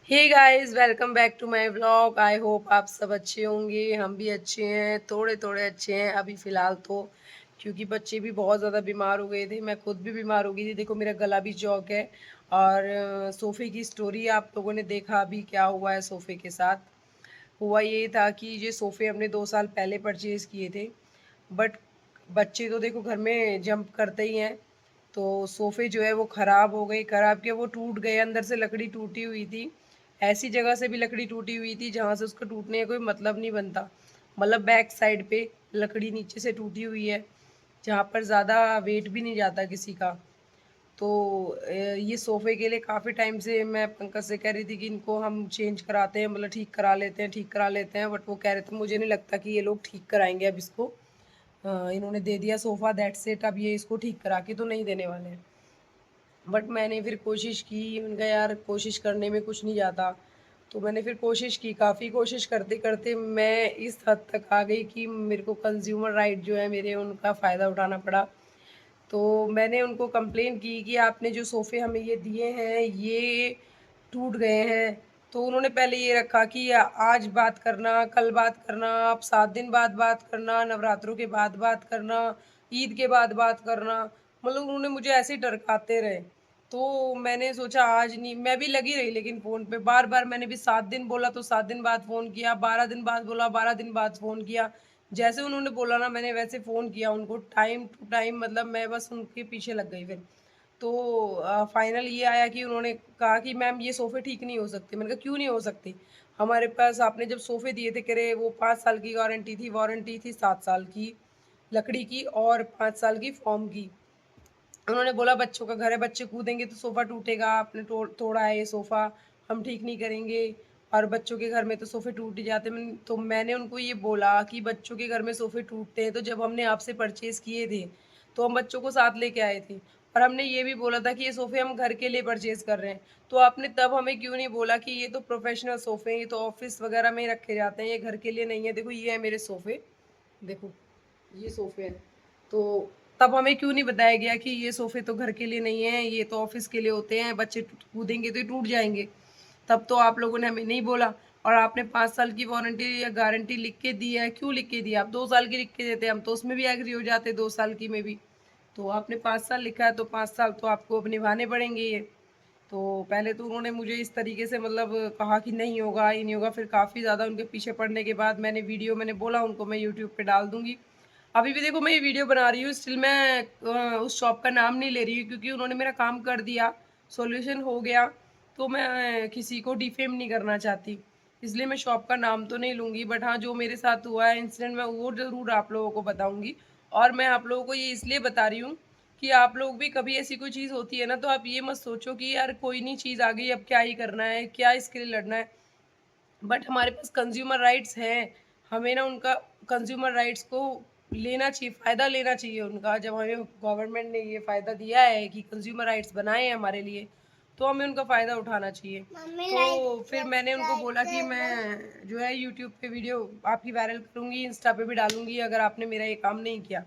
Hey guys, welcome back to my vlog. I hope आप सब अच्छे होंगे। हम भी अच्छे हैं, थोड़े थोड़े अच्छे हैं अभी फ़िलहाल तो, क्योंकि बच्चे भी बहुत ज़्यादा बीमार हो गए थे। मैं खुद भी बीमार हो गई थी। देखो मेरा गला भी चौक है। और सोफ़े की स्टोरी आप लोगों ने देखा अभी क्या हुआ है सोफ़े के साथ। हुआ ये था कि ये सोफ़े हमने 2 साल पहले परचेज़ किए थे। बट बच्चे तो देखो घर में जंप करते ही हैं। तो सोफ़े जो है वो ख़राब हो गए, ख़राब क्या वो टूट गए, अंदर से लकड़ी टूटी हुई थी। ऐसी जगह से भी लकड़ी टूटी हुई थी जहाँ से उसका टूटने का कोई मतलब नहीं बनता। मतलब बैक साइड पे लकड़ी नीचे से टूटी हुई है, जहाँ पर ज़्यादा वेट भी नहीं जाता किसी का। तो ये सोफ़े के लिए काफ़ी टाइम से मैं पंकज से कह रही थी कि इनको हम चेंज कराते हैं, मतलब ठीक करा लेते हैं, ठीक करा लेते हैं। बट वो कह रहे थे मुझे नहीं लगता कि ये लोग ठीक कराएँगे अब इसको। इन्होंने दे दिया सोफ़ा, दैट्स इट। अब ये इसको ठीक करा के तो नहीं देने वाले हैं। बट मैंने फिर कोशिश की, मैंने कहा यार कोशिश करने में कुछ नहीं जाता। तो मैंने फिर कोशिश की, काफ़ी कोशिश करते-करते मैं इस हद तक आ गई कि मेरे को कंज़्यूमर राइट जो है मेरे, उनका फ़ायदा उठाना पड़ा। तो मैंने उनको कंप्लेन की कि आपने जो सोफ़े हमें ये दिए हैं, ये टूट गए हैं। तो उन्होंने पहले ये रखा कि आज बात करना, कल बात करना, आप 7 दिन बाद बात करना, नवरात्रों के बाद बात करना, ईद के बाद बात करना। मतलब उन्होंने मुझे ऐसे ही टरकाते रहे। तो मैंने सोचा आज नहीं, मैं भी लगी रही लेकिन फ़ोन पे बार-बार मैंने भी 7 दिन बोला तो 7 दिन बाद फ़ोन किया, 12 दिन बाद बोला, 12 दिन बाद फ़ोन किया। जैसे उन्होंने बोला ना मैंने वैसे फ़ोन किया उनको टाइम टू टाइम, मतलब मैं बस उनके पीछे लग गई फिर। तो फाइनल ये आया कि उन्होंने कहा कि मैम ये सोफ़े ठीक नहीं हो सकते। मैंने कहा क्यों नहीं हो सकते? हमारे पास आपने जब सोफ़े दिए थे कह रहे वो 5 साल की वारंटी थी 7 साल की लकड़ी की और 5 साल की फ़ोम की। उन्होंने बोला बच्चों का घर है, बच्चे कूदेंगे तो सोफ़ा टूटेगा, आपने तोड़ा है ये सोफ़ा, हम ठीक नहीं करेंगे। और बच्चों के घर में तो सोफ़े टूट ही जाते हैं। तो मैंने उनको ये बोला कि बच्चों के घर में सोफ़े टूटते हैं, तो जब हमने आपसे परचेज़ किए थे, तो हम बच्चों को साथ लेके आए थे। और हमने ये भी बोला था कि ये सोफ़े हम घर के लिए परचेज़ कर रहे हैं। तो आपने तब हमें क्यों नहीं बोला कि ये तो प्रोफ़ेशनल सोफ़े हैं, ये तो ऑफ़िस वग़ैरह में ही रखे जाते हैं, ये घर के लिए नहीं है। देखो ये है मेरे सोफ़े, देखो। ये सोफ़े हैं। तो तब हमें क्यों नहीं बताया गया कि ये सोफ़े तो घर के लिए नहीं हैं, ये तो ऑफ़िस के लिए होते हैं, बच्चे कूदेंगे तो ये टूट जाएँगे। तब तो आप लोगों ने हमें नहीं बोला। और आपने 5 साल की वारंटी या गारंटी लिख के दी है, क्यों लिख के दी है? आप 2 साल की लिख के देते, हम तो उसमें भी एग्री हो जाते 2 साल की में भी। तो आपने 5 साल लिखा है तो 5 साल तो आपको अब निभाने पड़ेंगे ये। तो पहले तो उन्होंने मुझे इस तरीके से मतलब कहा कि नहीं होगा, ये नहीं होगा। फिर काफ़ी ज़्यादा उनके पीछे पड़ने के बाद मैंने बोला उनको मैं यूट्यूब पे डाल दूँगी। अभी भी देखो मैं ये वीडियो बना रही हूँ, स्टिल मैं उस शॉप का नाम नहीं ले रही हूँ क्योंकि उन्होंने मेरा काम कर दिया, सॉल्यूशन हो गया। तो मैं किसी को डिफेम नहीं करना चाहती, इसलिए मैं शॉप का नाम तो नहीं लूँगी। बट हाँ, जो मेरे साथ हुआ है इंसिडेंट मैं वो ज़रूर आप लोगों को बताऊँगी। और मैं आप लोगों को ये इसलिए बता रही हूँ कि आप लोग भी कभी ऐसी कोई चीज़ होती है ना, तो आप ये मत सोचो कि यार कोई नहीं, चीज़ आ गई अब क्या ही करना है, क्या इसके लिए लड़ना है। बट हमारे पास कंज्यूमर राइट्स हैं, हमें ना उनका कंज्यूमर राइट्स को लेना चाहिए, फ़ायदा लेना चाहिए उनका। जब हमें गवर्नमेंट ने ये फ़ायदा दिया है कि कंज्यूमर राइट्स बनाए हैं हमारे लिए, तो हमें उनका फ़ायदा उठाना चाहिए। तो फिर मैंने उनको बोला कि मैं जो है यूट्यूब पे वीडियो आपकी वायरल करूँगी, इंस्टा पे भी डालूँगी अगर आपने मेरा ये काम नहीं किया।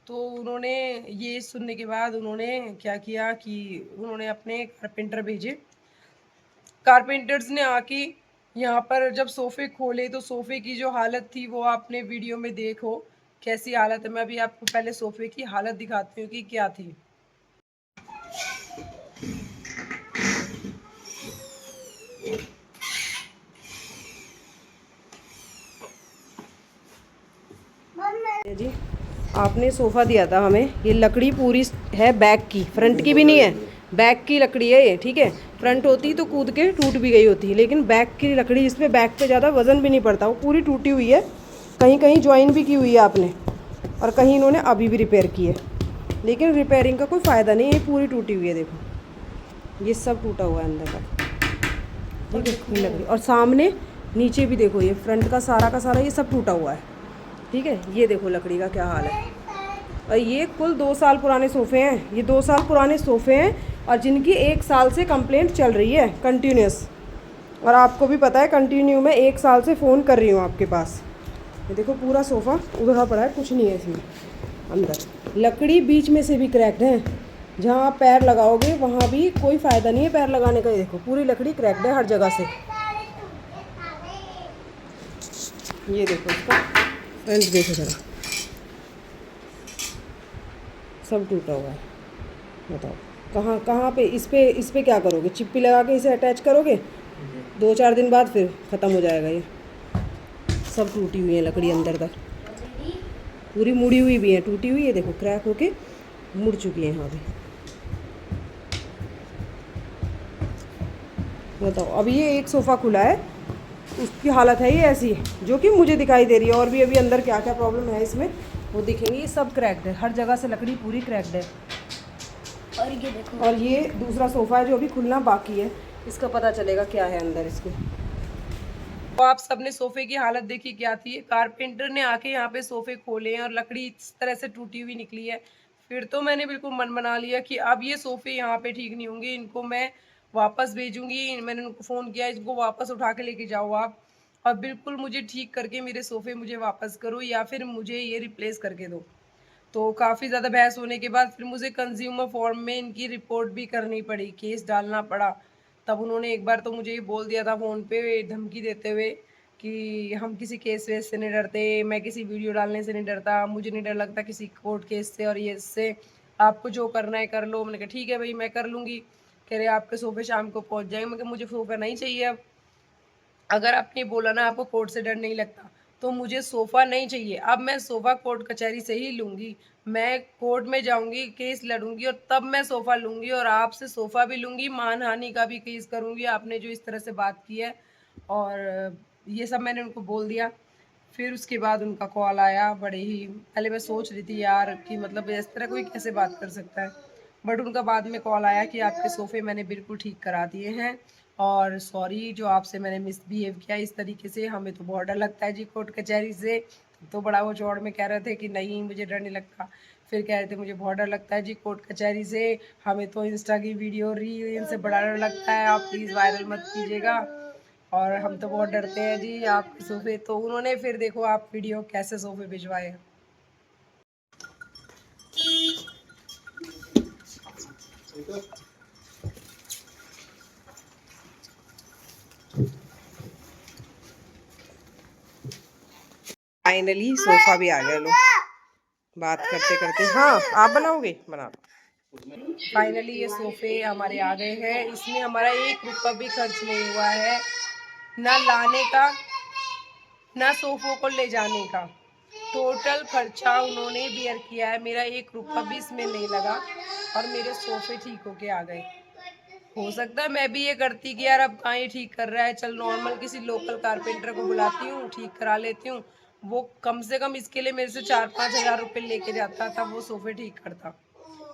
तो उन्होंने ये सुनने के बाद उन्होंने क्या किया कि उन्होंने अपने कारपेंटर भेजे। कारपेंटर्स ने आके यहाँ पर जब सोफ़े खोले तो सोफ़े की जो हालत थी वो आपने वीडियो में देखो, कैसी हालत है। मैं अभी आपको पहले सोफ़े की हालत दिखाती हूँ कि क्या थी। जी, आपने सोफ़ा दिया था हमें, ये लकड़ी पूरी है बैक की, फ्रंट की भी नहीं है, बैक की लकड़ी है ये, ठीक है। फ्रंट होती तो कूद के टूट भी गई होती, लेकिन बैक की लकड़ी जिसमें बैक पे ज़्यादा वज़न भी नहीं पड़ता, वो पूरी टूटी हुई है। कहीं कहीं ज्वाइन भी की हुई है आपने, और कहीं इन्होंने अभी भी रिपेयर की है, लेकिन रिपेयरिंग का कोई फ़ायदा नहीं है, ये पूरी टूटी हुई है। देखो ये सब टूटा हुआ है अंदर का, ठीक है, ये लकड़ी। और सामने नीचे भी देखो, ये फ्रंट का सारा ये सब टूटा हुआ है, ठीक है। ये देखो लकड़ी का क्या हाल है। और ये कुल 2 साल पुराने सोफ़े हैं, ये 2 साल पुराने सोफ़े हैं और जिनकी 1 साल से कंप्लेंट चल रही है कंटिन्यूस। और आपको भी पता है कंटिन्यू मैं 1 साल से फ़ोन कर रही हूँ आपके पास। ये देखो पूरा सोफ़ा उधड़ा पड़ा है, कुछ नहीं है इसमें, अंदर लकड़ी बीच में से भी क्रैक्ड है, जहाँ आप पैर लगाओगे वहाँ भी कोई फ़ायदा नहीं है पैर लगाने का। ये देखो पूरी लकड़ी क्रैक्ड है हर जगह से। ये देखो इसका फ्रेंड्स, देखो ज़रा, सब टूटा हुआ है। बताओ कहाँ कहाँ पे इस पे क्या करोगे? चिप्पी लगा के इसे अटैच करोगे, 2-4 दिन बाद फिर ख़त्म हो जाएगा। ये सब टूटी हुई है लकड़ी अंदर तक, पूरी मुड़ी हुई भी है, टूटी हुई है। देखो क्रैक होके मुड़ चुकी है यहाँ पे। बताओ अब ये एक सोफ़ा खुला है, उसकी हालत है ये ऐसी जो कि मुझे दिखाई दे रही है। और भी अभी अंदर क्या क्या प्रॉब्लम है इसमें वो दिखेंगे। ये सब क्रैक्ड है, हर जगह से लकड़ी पूरी क्रैक्ड है। और ये देखो, और ये दूसरा सोफ़ा है जो अभी खुलना बाकी है, इसका पता चलेगा क्या है अंदर इसके। तो आप सबने सोफ़े की हालत देखी क्या थी। कारपेंटर ने आके यहाँ पे सोफ़े खोले हैं और लकड़ी इस तरह से टूटी हुई निकली है। फिर तो मैंने बिल्कुल मन बना लिया कि अब ये सोफ़े यहाँ पे ठीक नहीं होंगे, इनको मैं वापस भेजूँगी। मैंने उनको फ़ोन किया, इसको वापस उठा के लेके जाओ आप और बिल्कुल मुझे ठीक करके मेरे सोफ़े मुझे वापस करो या फिर मुझे ये रिप्लेस करके दो। तो काफ़ी ज़्यादा बहस होने के बाद फिर मुझे कंज़्यूमर फ़ोरम में इनकी रिपोर्ट भी करनी पड़ी, केस डालना पड़ा। तब उन्होंने एक बार तो मुझे ये बोल दिया था फ़ोन पे धमकी देते हुए कि हम किसी केस-वेस से नहीं डरते, मैं किसी वीडियो डालने से नहीं डरता, मुझे नहीं डर लगता किसी कोर्ट केस से और ये इससे, आपको जो करना है कर लो। मैंने कहा ठीक है भई मैं कर लूँगी। कह रहे आपके सोफ़े शाम को पहुँच जाएँगे। मैंने कहा मुझे सोफ़ा नहीं चाहिए अब। अगर आपने बोला ना आपको कोर्ट से डर नहीं लगता, तो मुझे सोफ़ा नहीं चाहिए। अब मैं सोफ़ा कोर्ट कचहरी से ही लूँगी। मैं कोर्ट में जाऊँगी, केस लड़ूँगी और तब मैं सोफ़ा लूँगी और आपसे सोफ़ा भी लूँगी, मानहानि का भी केस करूँगी, आपने जो इस तरह से बात की है। और ये सब मैंने उनको बोल दिया। फिर उसके बाद उनका कॉल आया, बड़े ही पहले मैं सोच रही थी यार कि मतलब इस तरह कोई कैसे बात कर सकता है। बट उनका बाद में कॉल आया कि आपके सोफ़े मैंने बिल्कुल ठीक करा दिए हैं और सॉरी जो आपसे मैंने मिसबिहेव किया इस तरीके से, हमें तो बहुत डर लगता है जी कोर्ट कचहरी से। तो बड़ा वो चौड़ में कह रहे थे कि नहीं मुझे डर नहीं लगता। फिर कह रहे थे मुझे बहुत डर लगता है जी कोर्ट कचहरी से, हमें तो इंस्टा की वीडियो रील से बड़ा डर लगता है, आप प्लीज़ वायरल मत कीजिएगा और हम तो बहुत डरते हैं जी आपके सोफ़े। तो उन्होंने फिर देखो आप वीडियो कैसे सोफ़े भिजवाए। फाइनली सोफ़ा भी आ गया। लो बात करते करते, हाँ आप बनाओगे, बना लो। फाइनली ये सोफ़े हमारे आ गए हैं। इसमें हमारा 1 रुपया भी खर्च नहीं हुआ है, ना लाने का, ना सोफ़ों को ले जाने का। टोटल खर्चा उन्होंने बियर किया है, मेरा 1 रुपया भी इसमें नहीं लगा और मेरे सोफ़े ठीक होके आ गए। हो सकता है मैं भी ये करती कि यार अब कहाँ ये ठीक कर रहा है, चल नॉर्मल किसी लोकल कारपेंटर को बुलाती हूँ, ठीक करा लेती हूँ। वो कम से कम इसके लिए मेरे से 4-5 हज़ार रुपए लेके जाता था, वो सोफ़े ठीक करता।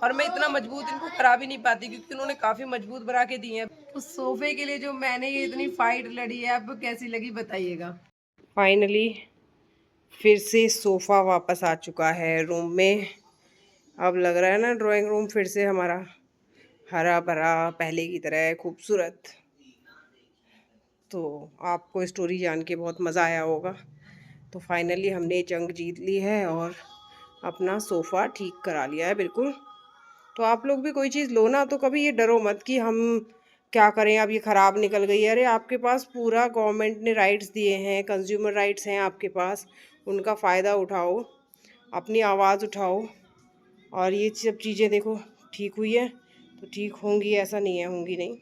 और मैं इतना मजबूत इनको करा भी नहीं पाती क्योंकि उन्होंने काफ़ी मजबूत बना के दिए हैं। उस सोफ़े के लिए जो मैंने ये इतनी फाइट लड़ी है, आपको कैसी लगी बताइएगा? फाइनली फिर से सोफ़ा वापस आ चुका है रूम में। अब लग रहा है ना ड्राइंग रूम फिर से हमारा हरा भरा पहले की तरह है, खूबसूरत। तो आपको स्टोरी जान के बहुत मज़ा आया होगा। तो फाइनली हमने जंग जीत ली है और अपना सोफ़ा ठीक करा लिया है बिल्कुल। तो आप लोग भी कोई चीज़ लो ना तो कभी ये डरो मत कि हम क्या करें, अब ये ख़राब निकल गई है। अरे आपके पास पूरा गवर्नमेंट ने राइट्स दिए हैं, कंज्यूमर राइट्स हैं आपके पास, उनका फ़ायदा उठाओ, अपनी आवाज़ उठाओ। और ये सब चीज़ें देखो ठीक हुई है तो ठीक होंगी, ऐसा नहीं है होंगी नहीं।